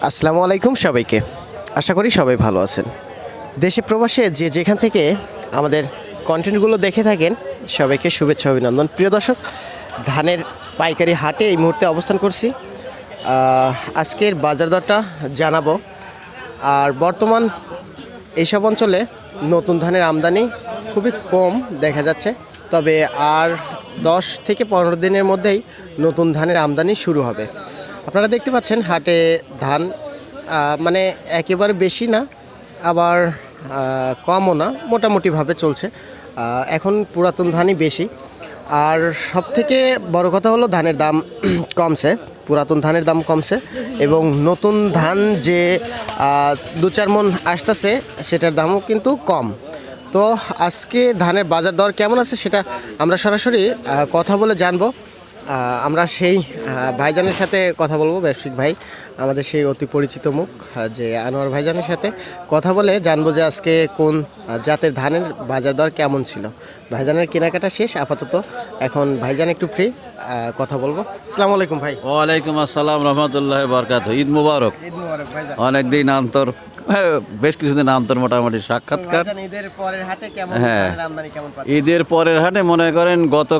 আসসালামু আলাইকুম সবাইকে। আশা করি সবাই ভালো আছেন। দেশে প্রবাসে যে যেখান থেকে আমাদের কন্টেন্টগুলো দেখে থাকেন সবাইকে শুভেচ্ছা অভিনন্দন। প্রিয় দর্শক, ধানের পাইকারি হাটে এই মুহূর্তে অবস্থান করছি। আজকের বাজার দরটা জানাবো। আর বর্তমান এইসব অঞ্চলে নতুন ধানের আমদানি খুবই কম দেখা যাচ্ছে, তবে আর 10 থেকে 15 দিনের মধ্যেই নতুন ধানের আমদানি শুরু হবে। আপনারা দেখতে পাচ্ছেন হাটে ধান মানে একেবারে বেশি না, আবার কমও না, মোটামুটিভাবে চলছে। এখন পুরাতন ধানই বেশি। আর সবথেকে বড় কথা হলো ধানের দাম কমছে, পুরাতন ধানের দাম কমছে এবং নতুন ধান যে 2-4 মণ আসতেছে সেটার দামও কিন্তু কম। তো আজকে ধানের বাজার দর কেমন আছে সেটা আমরা সরাসরি কথা বলে জানবো। আমরা সেই ভাইজানের সাথে কথা বলবো, ব্যবসায়িক ভাই, আমাদের সেই অতি পরিচিত মুখ যে আনোয়ার ভাইজানের সাথে কথা বলে জানবো যে আজকে কোন জাতের ধানের বাজার দর কেমন ছিল। ভাইজানের কেনাকাটা শেষ আপাতত, এখন ভাইজান একটু ফ্রি, কথা বলবো। আসসালামু আলাইকুম ভাই। ওয়ালাইকুম আসসালাম রহমতুল্লাহ বারকাতুহু। ঈদ মুবারক। ঈদ মুবারক ভাইজান। অনেকদিন অন্তর, বেশ কিছুদিন অন্তর মোটামুটি সাক্ষাৎকার। ভাইজান, ঈদের পরের হাটে কেমন হ্যাঁ। ধানের আমদানি কেমন পাচ্ছেন? ঈদের পরের হাটে মনে করেন গত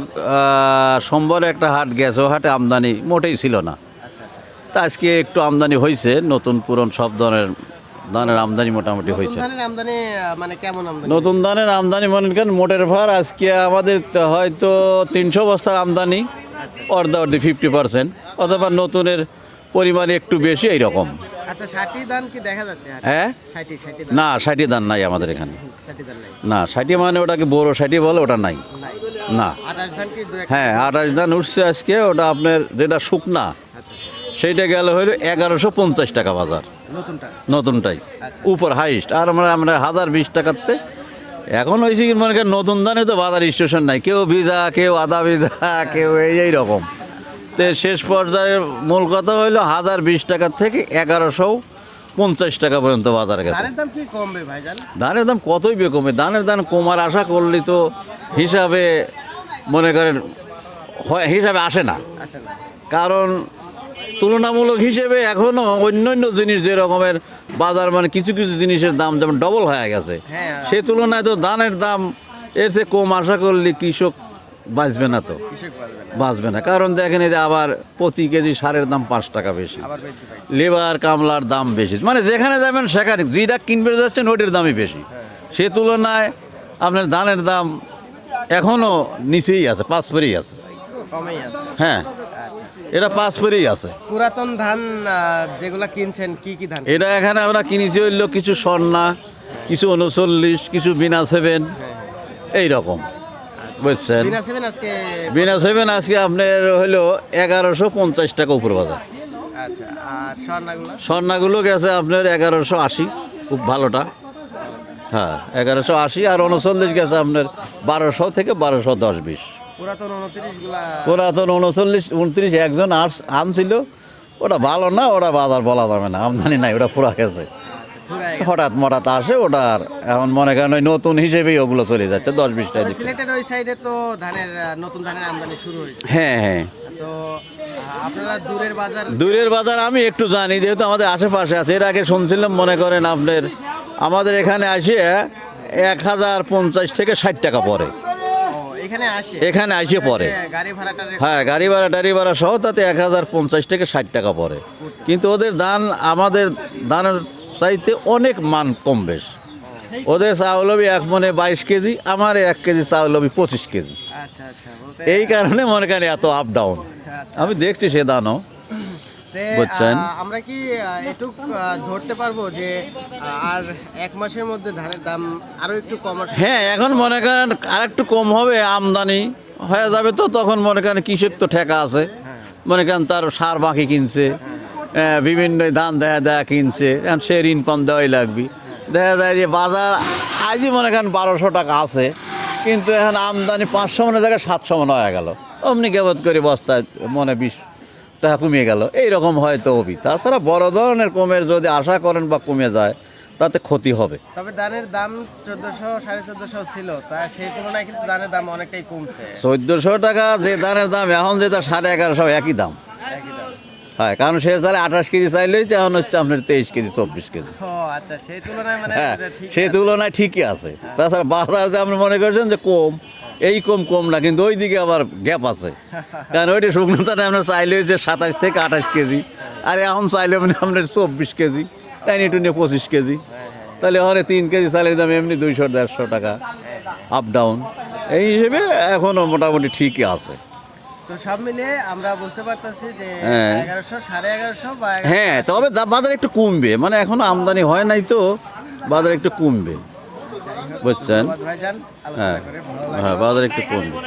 সোমবারে একটা হাট গেছে, ও হাটে আমদানি মোটেই ছিল না। তা আজকে একটু আমদানি হয়েছে, নতুন পুরন সব ধরনের ধানের আমদানি মোটামুটি নতুন হয়েছে। ধানের আমদানি মানে কেমন আমদানি? নতুন ধানের আমদানি মনে করেন মোটের ভার আজকে আমাদের হয়তো 300 বস্তার আমদানি, অর্ধি 50%, অথবা নতুনের পরিমাণ একটু বেশি এইরকম। আচ্ছা, 60 ধান কি দেখা যাচ্ছে হাটে? হ্যাঁ, 60 না 60 ধান নাই আমাদের এখানে। 60 ধান নাই? না 60 মানে ওটাকে বড় 60 বলে, ওটা নাই। নাই। না 28 ধান কি হ্যাঁ 28 ধান উঠছে আজকে, ওটা আপনার যেটা শুকনা সেইটা গেল হইলো 1150 টাকা বাজার, নতুনটা? নতুনটাই উপর হাইস্ট। আর আমরা 1020 টাকাতে এখন হয়েছে কি মনে করেন নতুন ধানে তো বাজার স্টেশন নাই, কেউ ভিজা, কেউ আধা ভিজা, কেউ এই রকম। তো শেষ পর্যায়ে মূল কথা হইলো 1020 টাকার থেকে 1150 টাকা পর্যন্ত বাজার গেছে। ধানের দাম কি কমবে ভাইজান? ধানের দাম কতই কমে, ধানের দাম কমার আশা করলে তো হিসাবে মনে করেন হিসাবে আসে না। আসে না। কারণ তুলনামূলক হিসেবে এখনও অন্য জিনিস যে রকমের বাজার, মানে কিছু কিছু জিনিসের দাম যেমন ডবল হয়ে গেছে, হ্যাঁ। সে তুলনায় তো ধানের দাম এর চেয়ে কম আশা করলে কৃষক বাঁচবে না, তো কৃষক পারবে না। বাঁচবে না। কারণ দেখেন এই যে আবার প্রতি কেজি সারের দাম 5 টাকা বেশি, আবার বেশি ভাই। লেবার কামলার দাম বেশি, মানে যেখানে যাবেন সেখানে যেটা কিনবে যাচ্ছেন ওটির দামই বেশি। সে তুলনায় আপনার ধানের দাম এখনও নিচেই আছে, 5 পরেই আছে। কমেই আছে। হ্যাঁ, এটা 5 পরেই আছে। পুরাতন ধান যেগুলা কিনছেন কি কি ধান? এটা এখানে আমরা কিনেছি হইলো কিছু স্বর্ণা, কিছু 39, কিছু বিনা 7, এইরকম, বুঝছেন। বিনা 7 আজকে? বিনা 7 আজকে আপনার হইলো 1150 টাকা উপর বাজার। আচ্ছা, আর স্বর্ণাগুলা? স্বর্ণাগুলো গেছে আপনার 1180, খুব ভালোটা। হ্যাঁ 1180, আর 39 গেছে আপনার 1200 থেকে 1210-20। পুরাতন 29 গুলা? পুরাতন 39, 29 একজন আনছিল, ওটা ভালো না, ওটা বাজার বলা যাবে না, আমদানি নাই, ওটা পুরা গেছে। হঠাৎ মঠাৎ আসে ওটা, আর এখন মনে করেন ওই নতুন হিসেবেই ওগুলো চলে যাচ্ছে 10-20 টাকা। সিলেটের ওই সাইডে তো ধানের নতুন ধানের আমদানি শুরু হয়েছে। হ্যাঁ হ্যাঁ, তো আপনারা দূরের বাজার আমি একটু জানি, যেহেতু আমাদের আশেপাশে আছে। এর আগে শুনছিলাম মনে করেন আপনার আমাদের এখানে আসে 1050 থেকে 60 টাকা পরে, এখানে আসে পরে। হ্যাঁ, গাড়ি ভাড়া সহ তাতে 1050 থেকে 60 টাকা পরে। কিন্তু ওদের ধান আমাদের ধানের চাইতে অনেক মান কম বেশ। ওদের চাউলবি 1 মণে 22 কেজি, আমার 1 কেজি চাউলবি 25 কেজি। এই কারণে মনে করেন এত আপ ডাউন আমি দেখছি সে ধানও, বুঝছেন। আমরা কি এটুক ধরতে পারবো যে আর 1 মাসের মধ্যে ধানের দাম আরো একটু কম আসবে? হ্যাঁ, এখন মনে করেন আর একটু কম হবে, আমদানি হয়ে যাবে, তো তখন মনে করেন কৃষক তো ঠেকা আছে, মনে করেন তার সার বাকি কিনছে, বিভিন্ন ধান দেয়া কিনছে, এখন সে ঋণ পান দেওয়াই লাগবে। দেখা যায় যে বাজার আজই মনে করেন 1200 টাকা আছে, কিন্তু এখন আমদানি 500 মনের জায়গায় 700 মন হয়ে গেল, অমনি কেবত করে বস্তায় মনে 20 টাকা কমিয়ে গেল, এইরকম হয়তো হবি। তাছাড়া বড় ধরনের কমের যদি আশা করেন বা কমে যায় তাতে ক্ষতি হবে। তবে ধানের দাম 1400 1450 ছিল, তা সেই তুলনায় কিন্তু ধানের দাম অনেকটাই কমছে। 1400 টাকা যে ধানের দাম, এখন যেটা 1150 একই দাম। হ্যাঁ, কারণ সে তাহলে 28 কেজি চাইলেই এখন হচ্ছে আপনার 23 কেজি 24 কেজি। ও আচ্ছা, সেই তুলনায় মানে হ্যাঁ, ঠিক সেই আছে। তুলনায় ঠিকই আছে। তাছাড়া বাজারে আপনি মনে করছেন যে কম, এই কম না, কিন্তু ওই দিকে আবার গ্যাপ আছে। কারণ ওইটা শুকনো ধানে আপনার চাইলে যে 27 থেকে 28 কেজি, আর এখন চাইলে মানে আপনার 24 কেজি, টাইনি টুনি 25 কেজি। তাহলে ওখানে 3 কেজি চালের দাম এমনি 200-150 টাকা আপ ডাউন। এই হিসেবে এখনও মোটামুটি ঠিকই আছে। তো সব মিলিয়ে আমরা বুঝতে পারতেছি যে হ্যাঁ। 1100, 1150 বা হ্যাঁ, তবে বাজার একটু কমবে, মানে এখনো আমদানি হয় নাই তো বাজার একটু কমবে, বুঝছেন? ভাইজান আলোচনা হ্যাঁ করে ভালো লাগলো। হ্যাঁ, বাজার একটু কমবে।